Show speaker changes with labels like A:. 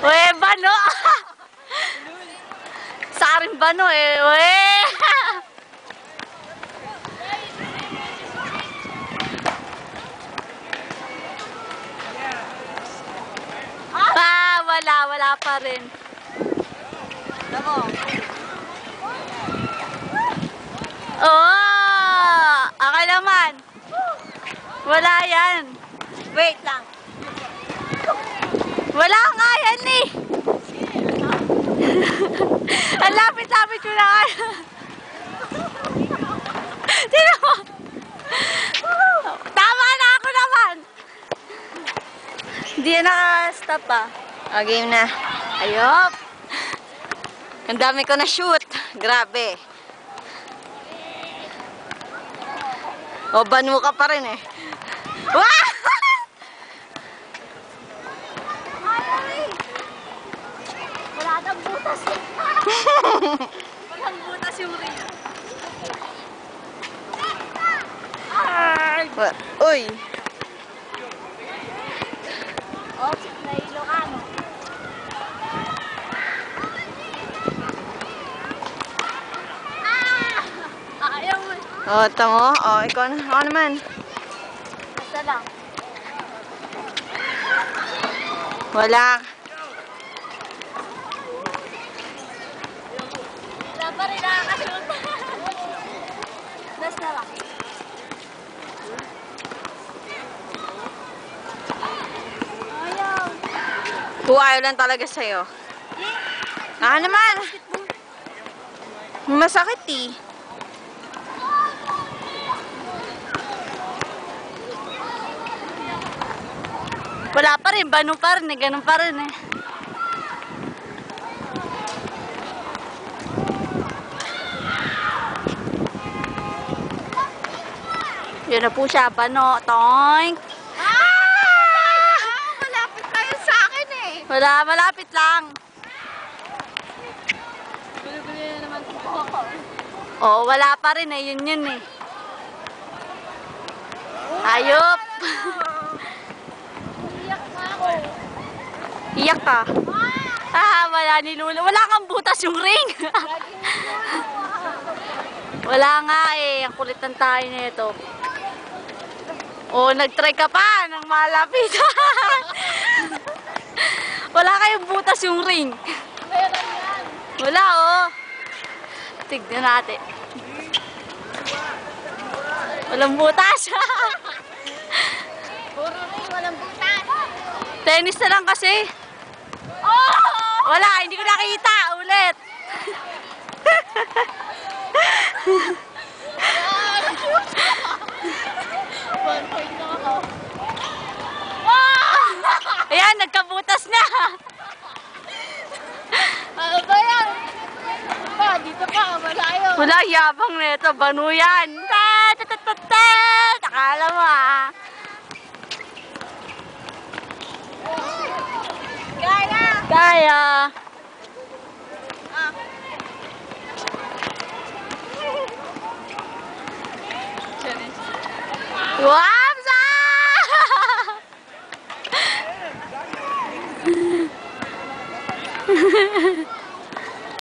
A: Uy, bano! Saring bano eh, uy! Wala pa rin. Oh, okay naman. Wala yan.
B: Wait lang.
A: Wala nga yan eh. Ang lapit-lapit mo na kayo. Sino mo? Tama na ako naman. Hindi na naka-stop ah.
B: O, game na.
A: Ayop.
B: Ang dami ko na shoot. Grabe. O, banu ka pa rin eh. Wah!
A: Wala nang butas. Walang butas yung ring. Ay!
B: Uy!
A: Oh, nahilo ka, no? Ayaw mo.
B: O, tamo. O, ikaw naman.
A: Basta lang.
B: Wala.
A: Wala pa rin nakakashoot. Basta lang. Ayaw.
B: Kung ayaw lang talaga sa'yo. Naman. Masakit eh.
A: Wala pa rin, bano pa rin eh, ganun pa rin eh. Yun na po siya, bano, toink.
B: Malapit tayo sa akin eh.
A: Wala, malapit lang. Oo, wala pa rin eh, yun eh. Ayop. Iyak ka. Wala ni Lula. Wala kang butas yung ring. Wala nga eh. Ang kulitan tayo nito. Oh, nag-try ka pa ng malapit. Wala kayong butas yung ring. Wala oh. Tignan natin. Walang butas.
B: Puro ring, walang butas.
A: Tennis na lang kasi. Oh! Wala, hindi ko nakita. Ulit. Ayan, nagkabutas na.
B: Ano ba yan? Dito pa, malayo.
A: Wala, yabang nito. Banu yan. Akala mo ah.
B: Kaya!
A: Kaya. Wapsa!